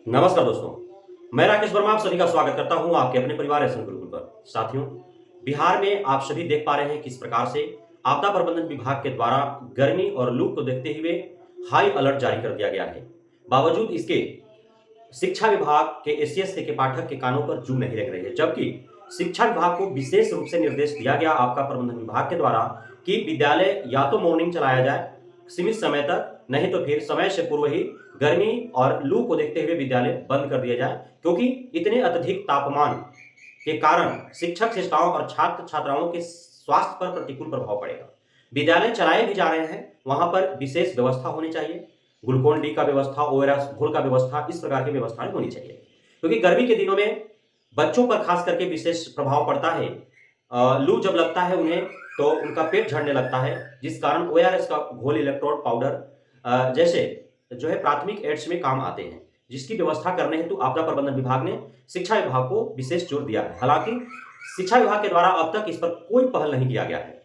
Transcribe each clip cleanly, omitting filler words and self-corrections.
नमस्कार दोस्तों, मैं राकेश वर्मा आप सभी का स्वागत करता हूं आपके अपने परिवार एसएन गुरुकुल पर। साथियों, बिहार में आप सभी देख पा रहे हैं किस प्रकार से आपदा प्रबंधन विभाग के द्वारा गर्मी और लू को देखते हुए हाई अलर्ट जारी कर दिया गया है। बावजूद इसके शिक्षा विभाग के एससीएस के पाठक के कानों पर जू नहीं लग रही है, जबकि शिक्षा विभाग को विशेष रूप से निर्देश दिया गया आपका प्रबंधन विभाग के द्वारा कि विद्यालय या तो मॉर्निंग चलाया जाए सीमित समय तक, नहीं तो फिर समय से पूर्व ही गर्मी और लू को देखते हुए विद्यालय बंद कर दिया जाए, क्योंकि इतने अत्यधिक तापमान के कारण शिक्षक शिक्षिकाओं और छात्र छात्राओं के स्वास्थ्य पर प्रतिकूल प्रभाव पड़ेगा। विद्यालय चलाए भी जा रहे हैं, वहां पर विशेष व्यवस्था होनी चाहिए। ग्लूकोन डी का व्यवस्था, ओआरएस घोल का व्यवस्था, इस प्रकार की व्यवस्थाएं होनी चाहिए, क्योंकि गर्मी के दिनों में बच्चों पर खास करके विशेष प्रभाव पड़ता है। लू जब लगता है उन्हें तो उनका पेट झड़ने लगता है, जिस कारण ओआरएस का घोल, इलेक्ट्रोड पाउडर जैसे जो है प्राथमिक एड्स में काम आते हैं, जिसकी व्यवस्था करने हेतु आपदा प्रबंधन विभाग ने शिक्षा विभाग को विशेष जोर दिया है। हालांकि शिक्षा विभाग के द्वारा अब तक इस पर कोई पहल नहीं किया गया है।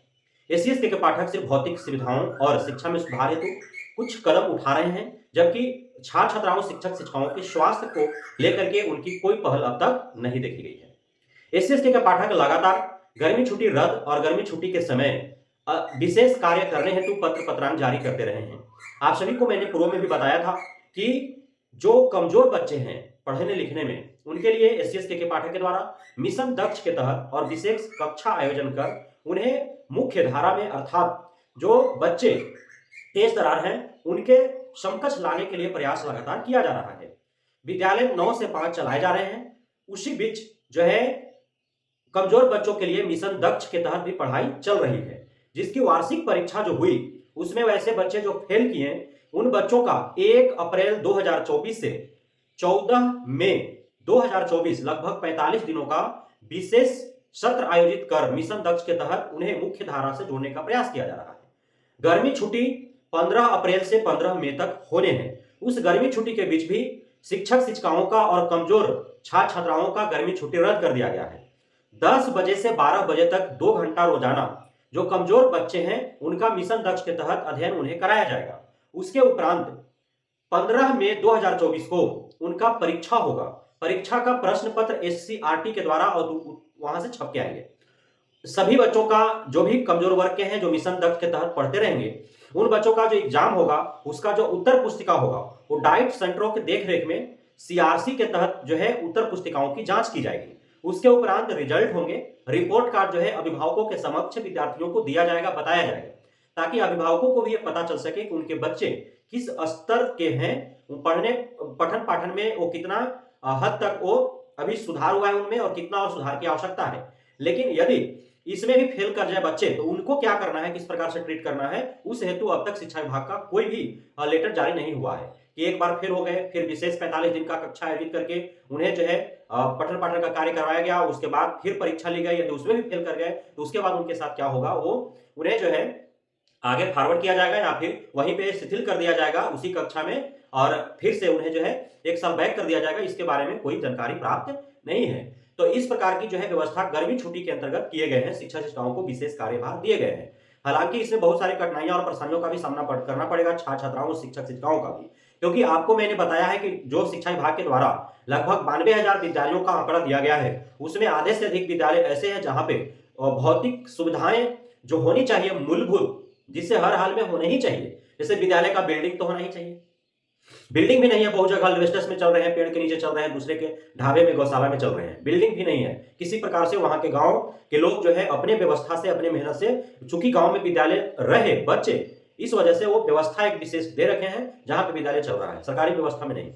एससीएस के पाठक सिर्फ भौतिक सुविधाओं और शिक्षा में सुधार हेतु कुछ कदम उठा रहे हैं, जबकि छात्र छात्राओं, शिक्षक शिक्षाओं के स्वास्थ्य को लेकर के उनकी कोई पहल अब तक नहीं देखी गई है। एससीएस के पाठक लगातार गर्मी छुट्टी रद्द और गर्मी छुट्टी के समय विशेष कार्य करने हेतु पत्र पत्रांक जारी करते रहे हैं। आप सभी को मैंने पूर्व में भी बताया था कि जो कमजोर बच्चे हैं पढ़ने लिखने में, उनके लिए एससीएस के पाठक के द्वारा मिशन दक्ष के तहत और विशेष कक्षा आयोजन कर उन्हें मुख्य धारा में, अर्थात जो बच्चे तेज तरार हैं उनके समकक्ष लाने के लिए प्रयास लगातार किया जा रहा है। विद्यालय 9 से 5 चलाए जा रहे हैं। उसी बीच जो है कमजोर बच्चों के लिए मिशन दक्ष के तहत भी पढ़ाई चल रही है, जिसकी वार्षिक परीक्षा जो हुई उसमें वैसे बच्चे जो फेल किए उन बच्चों का 1 अप्रैल 2024 से 14 मई 2024 लगभग 45 दिनों का विशेष सत्र आयोजित कर मिशन दक्ष के तहत उन्हें मुख्य धारा से जोड़ने का प्रयास किया जा रहा है। गर्मी छुट्टी 15 अप्रैल से 15 मई तक होने हैं। उस गर्मी छुट्टी के बीच भी शिक्षक शिक्षिकाओं का और कमजोर छात्र छात्राओं का गर्मी छुट्टी रद्द कर दिया गया है। 10 बजे से 12 बजे तक 2 घंटा रोजाना जो कमजोर बच्चे हैं उनका मिशन दक्ष के तहत अध्ययन उन्हें कराया जाएगा। उसके उपरांत 15 मई 2024 को उनका परीक्षा होगा। परीक्षा का प्रश्न पत्र एससीईआरटी के द्वारा और वहां से छप के आएंगे। सभी बच्चों का जो भी कमजोर वर्ग के हैं जो मिशन दक्ष के तहत पढ़ते रहेंगे, उन बच्चों का जो एग्जाम होगा उसका जो उत्तर पुस्तिका होगा वो डाइट सेंटरों के देखरेख में सीआरसी के तहत जो है उत्तर पुस्तिकाओं की जांच की जाएगी। उसके उपरांत रिजल्ट होंगे। रिपोर्ट कार्ड जो है अभिभावकों के समक्ष विद्यार्थियों को दिया जाएगा, बताया जाएगा, ताकि अभिभावकों को भी ये पता चल सके कि उनके बच्चे किस स्तर के हैं, पठन पाठन में वो कितना हद तक वो अभी सुधार हुआ है उनमें और कितना और सुधार की आवश्यकता है। लेकिन यदि इसमें भी फेल कर जाए बच्चे तो उनको क्या करना है, किस प्रकार से ट्रीट करना है, उस हेतु अब तक शिक्षा विभाग का कोई भी लेटर जारी नहीं हुआ है कि एक बार फेल हो गए फिर विशेष 45 दिन का कक्षा आयोजित करके उन्हें जो है पठन पाठन का कार्य करवाया गया, उसके बाद फिर परीक्षा ली गई, यदि उसमें भी फेल कर गए तो उसके बाद उनके साथ क्या होगा, वो उन्हें जो है आगे फॉरवर्ड किया जाएगा या फिर वहीं पे शिथिल कर दिया जाएगा उसी कक्षा में और फिर से उन्हें जो है 1 साल बैक कर दिया जाएगा। इसके बारे में कोई जानकारी प्राप्त नहीं है। तो इस प्रकार की जो है व्यवस्था गर्मी छुट्टी के अंतर्गत किए गए हैं। शिक्षा शिक्षाओं को विशेष कार्यभार दिए गए हैं। हालांकि इसमें बहुत सारी कठिनाइयां और परेशानियों का भी सामना करना पड़ेगा छात्र छात्राओं और शिक्षक शिक्षिकाओं का भी, क्योंकि आपको मैंने बताया है कि जो शिक्षा विभाग के द्वारा लगभग 92,000 विद्यालयों का आंकड़ा दिया गया है, उसमें आधे से अधिक विद्यालय ऐसे हैं जहां पे भौतिक सुविधाएं जो होनी चाहिए मूलभूत, जिससे हर हाल में होने ही चाहिए, जैसे विद्यालय का बिल्डिंग तो होना ही चाहिए, बिल्डिंग भी नहीं है। बहुत जगह अल्वेस्टस में चल रहे हैं, पेड़ के नीचे चल रहे हैं, दूसरे के ढाबे में गौशाला में चल रहे हैं, बिल्डिंग भी नहीं है। किसी प्रकार से वहां के गांव के लोग जो है अपने व्यवस्था से, अपने मेहनत से, चूंकि गांव में विद्यालय रहे बच्चे, इस वजह से वो व्यवस्था एक विशेष दे रखे हैं जहां पे विद्यालय चल रहा है, सरकारी व्यवस्था में नहीं।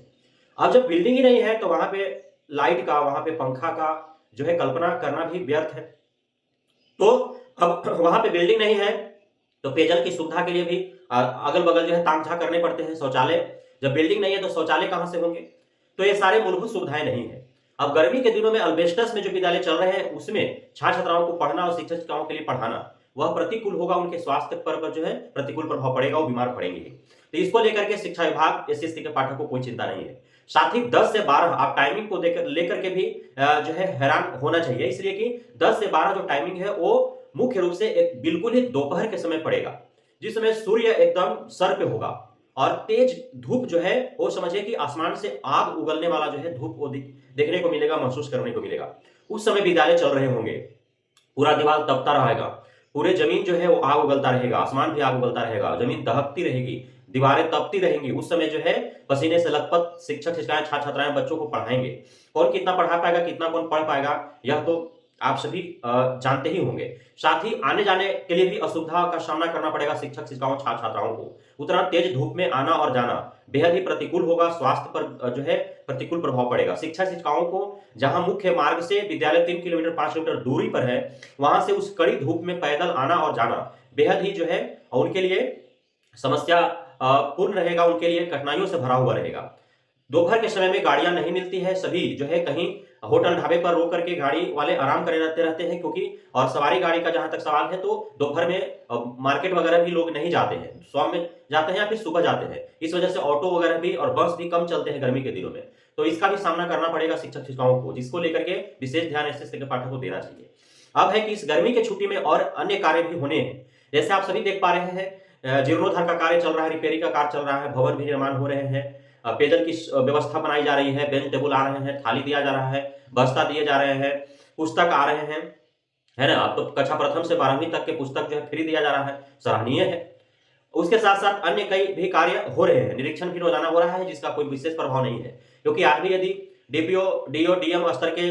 अब जब बिल्डिंग ही नहीं है तो वहां पे लाइट का, वहां पे पंखा का जो है कल्पना करना भी व्यर्थ है। तो अब वहां पे बिल्डिंग नहीं है तो पेयजल की सुविधा के लिए भी अगल बगल जो है ताक झांक करने पड़ते हैं। शौचालय, जब बिल्डिंग नहीं है तो शौचालय कहां से होंगे, तो ये सारे मूलभूत सुविधाएं नहीं है। अब गर्मी के दिनों में अल्बेस्टस में जो विद्यालय चल रहे हैं उसमें छात्र छात्राओं को पढ़ना और शिक्षक शिक्षिकाओं के लिए पढ़ाना वह प्रतिकूल होगा, उनके स्वास्थ्य पर जो है प्रतिकूल प्रभाव पड़ेगा, वो बीमार पड़ेंगे। तो इसको लेकर के शिक्षा विभाग, एसएससी के पाठक को कोई चिंता नहीं है। साथ ही 10 से 12 आप टाइमिंग को लेकर के भी जो है हैरान होना चाहिए, इसलिए कि 10 से 12 जो टाइमिंग है वो मुख्य रूप से एक बिल्कुल ही दोपहर के समय पड़ेगा, जिस समय सूर्य एकदम सर पे होगा और तेज धूप जो है वो समझिए कि आसमान से आग उगलने वाला जो है धूप वो देखने को मिलेगा, महसूस करने को मिलेगा। उस समय विद्यालय चल रहे होंगे, पूरा दीवार तपता रहेगा, पूरे जमीन जो है वो आग उगलता रहेगा, आसमान भी आग उगलता रहेगा, जमीन दहकती रहेगी, दीवारें तपती रहेंगी। उस समय जो है पसीने से लथपथ शिक्षक शिक्षिकाएं छात्र छात्राएं बच्चों को पढ़ाएंगे। कौन कितना पढ़ा पाएगा, कितना कौन पढ़ पाएगा, यह तो आप सभी जानते ही होंगे। साथ ही आने जाने के लिए भी असुविधा का सामना करना पड़ेगा शिक्षक शिक्षिकाओं छात्र छात्राओं को। उतना तेज धूप में आना और जाना बेहद ही प्रतिकूल होगा, स्वास्थ्य पर जो है प्रतिकूल प्रभाव पड़ेगा। शिक्षक शिक्षिकाओं को जहां मुख्य मार्ग से विद्यालय 3 किलोमीटर 5 किलोमीटर दूरी पर है, वहां से उस कड़ी धूप में पैदल आना और जाना बेहद ही जो है उनके लिए समस्या पूर्ण रहेगा, उनके लिए कठिनाइयों से भरा हुआ रहेगा। दोपहर के समय में गाड़ियां नहीं मिलती है, सभी जो है कहीं होटल ढाबे पर रोक करके गाड़ी वाले आराम करे रहते हैं, क्योंकि और सवारी गाड़ी का जहां तक सवाल है तो दोपहर में मार्केट वगैरह भी लोग नहीं जाते हैं, शाम में जाते हैं या फिर सुबह जाते हैं। इस वजह से ऑटो वगैरह भी और बस भी कम चलते हैं गर्मी के दिनों में, तो इसका भी सामना करना पड़ेगा शिक्षक शिक्षिकाओं को, जिसको लेकर के विशेष ध्यान एसएससी के पाठक को देना चाहिए। अब है कि इस गर्मी के छुट्टी में और अन्य कार्य भी होने हैं। जैसे आप सभी देख पा रहे हैं, जीर्णोद्धार का कार्य चल रहा है, रिपेयरिंग का कार्य चल रहा है, भवन भी निर्माण हो रहे हैं, पेयजल की व्यवस्था बनाई जा रही है, बेंच टेबल आ रहे हैं, थाली दिया जा रहा है, बस्ता दिए जा रहे हैं, पुस्तक आ रहे हैं, है ना। अब तो कक्षा प्रथम से 12वीं तक के पुस्तक जो है फ्री दिया जा रहा है, सराहनीय है। उसके साथ साथ अन्य कई भी कार्य हो रहे हैं, निरीक्षण भी रोजाना हो रहा है, जिसका कोई विशेष प्रभाव नहीं है, क्योंकि आज भी यदि डीपीओ डीओ डीएम स्तर के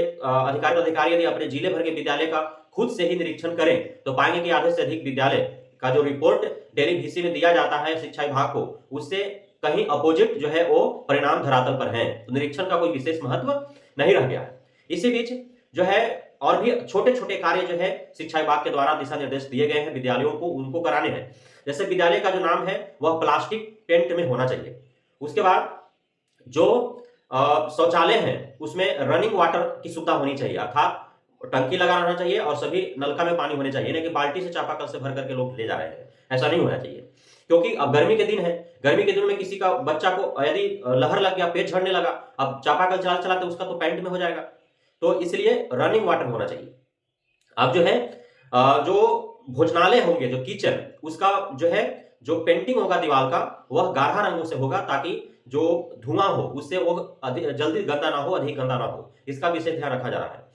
अधिकारी यदि अपने जिले भर के विद्यालय का खुद से ही निरीक्षण करें तो पाएंगे कि आधे से अधिक विद्यालय का जो रिपोर्ट डेली भीसी में दिया जाता है शिक्षा विभाग को, उससे कहीं अपोजिट जो है वो परिणाम धरातल पर हैं। तो निरीक्षण का कोई विशेष महत्व नहीं रह गया है। इसी बीच जो है और भी छोटे छोटे कार्य जो है शिक्षा विभाग के द्वारा दिशा निर्देश दिए गए हैं विद्यालयों को, उनको कराने हैं। जैसे विद्यालय का जो नाम है वह प्लास्टिक पेंट में होना चाहिए। उसके बाद जो शौचालय है उसमें रनिंग वाटर की सुविधा होनी चाहिए, अर्थात टंकी लगा रहना चाहिए और सभी नलका में पानी होने चाहिए, नहीं कि बाल्टी से चापाकल से भर करके लोग ले जा रहे हैं, ऐसा नहीं होना चाहिए। क्योंकि अब गर्मी के दिन है, गर्मी के दिन में किसी का बच्चा को यदि लहर लग गया, पेट झड़ने लगा, अब चापाकल चला चलाते उसका तो पैंट में हो जाएगा, तो इसलिए रनिंग वाटर होना चाहिए। अब जो है जो भोजनालय होंगे, जो किचन, उसका जो है जो पेंटिंग होगा दीवार का वह गाढ़ा रंगों से होगा, ताकि जो धुआं हो उससे वो जल्दी गंदा ना हो, अधिक गंदा ना हो, इसका विशेष ध्यान रखा जा रहा है।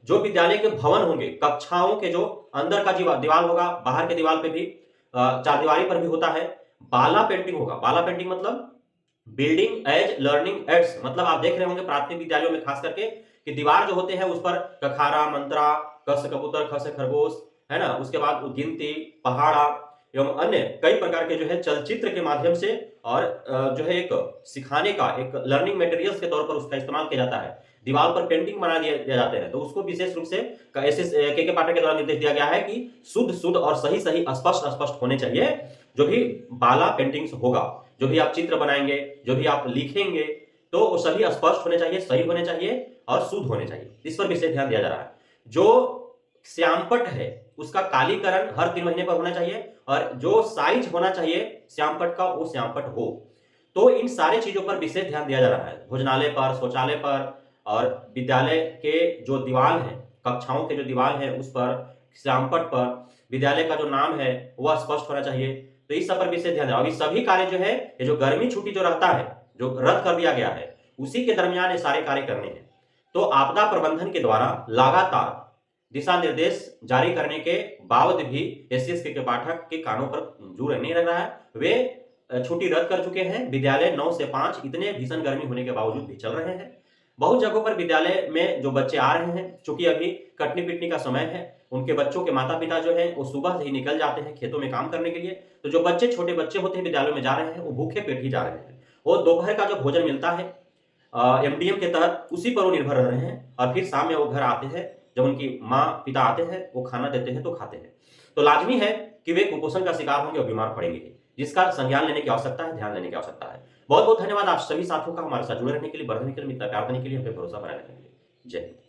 जो विद्यालय के भवन होंगे, कक्षाओं के जो अंदर का दीवार होगा, बाहर के दीवार पे भी चारदीवारी पर भी होता है, बाला पेंटिंग होगा। बाला पेंटिंग मतलब बिल्डिंग एज लर्निंग एड्स, मतलब आप देख रहे होंगे प्राथमिक विद्यालयों में खास करके कि दीवार जो होते हैं उस पर कखारा, मंत्रा, क से कबूतर, ख से खरगोश, है ना, उसके बाद गिनती, पहाड़ा एवं अन्य कई प्रकार के जो है चलचित्र के माध्यम से और जो है एक सिखाने का एक लर्निंग मटेरियल्स के तौर पर उसका इस्तेमाल किया जाता है। दीवार पर पेंटिंग बना दिया जाते हैं, तो उसको विशेष रूप से के पाठक के द्वारा निर्देश दिया गया है कि शुद्ध शुद्ध और सही सही स्पष्ट स्पष्ट होने चाहिए। जो भी बाला पेंटिंग्स होगा, जो भी आप चित्र बनाएंगे, जो भी आप लिखेंगे, तो वो सभी स्पष्ट होने चाहिए, सही होने चाहिए और शुद्ध होने चाहिए। इस पर विशेष ध्यान दिया जा रहा है। जो श्यामपट है उसका कालीकरण हर 3 महीने पर होना चाहिए, और जो साइज होना चाहिए श्यामपट का वो श्यामपट हो। तो इन सारे चीजों पर विशेष ध्यान दिया जा रहा है, भोजनालय पर, शौचालय पर, और विद्यालय के जो दीवार है, कक्षाओं के जो दीवार है उस पर, श्यामपट पर, विद्यालय का जो नाम है वह स्पष्ट होना चाहिए। तो इस सब पर विशेष ध्यान दें। अभी सभी कार्य जो है, ये जो गर्मी छुट्टी जो रहता है, जो रद्द कर दिया गया है, उसी के दरमियान ये सारे कार्य करने हैं। तो आपदा प्रबंधन के द्वारा लगातार दिशा निर्देश जारी करने के बावजूद भी एसएससी के पाठक के कानों पर जू नहीं रह रहा है। वे छुट्टी रद्द कर चुके हैं। विद्यालय 9 से 5 इतने भीषण गर्मी होने के बावजूद भी चल रहे हैं। बहुत जगहों पर विद्यालय में जो बच्चे आ रहे हैं, चूंकि अभी कटनी पिटनी का समय है, उनके बच्चों के माता पिता जो है वो सुबह से ही निकल जाते हैं खेतों में काम करने के लिए। तो जो बच्चे, छोटे बच्चे होते हैं विद्यालयों में जा रहे हैं, वो भूखे पेट ही जा रहे हैं। और दोपहर का जो भोजन मिलता है एमडीएम के तहत, उसी पर वो निर्भर रह रहे हैं, और फिर शाम में वो घर आते हैं, जब उनकी माँ पिता आते हैं वो खाना देते हैं तो खाते हैं। तो लाजमी है कि वे कुपोषण का शिकार होंगे और बीमार पड़ेंगे, जिसका संज्ञान लेने की आवश्यकता है, ध्यान देने की आवश्यकता है। बहुत बहुत धन्यवाद आप सभी साथियों का हमारे साथ जुड़े रहने के लिए, बढ़ने के लिए, मित्रता प्यार देने के लिए, हमें भरोसा बनाए रखने के लिए। जय हिंद।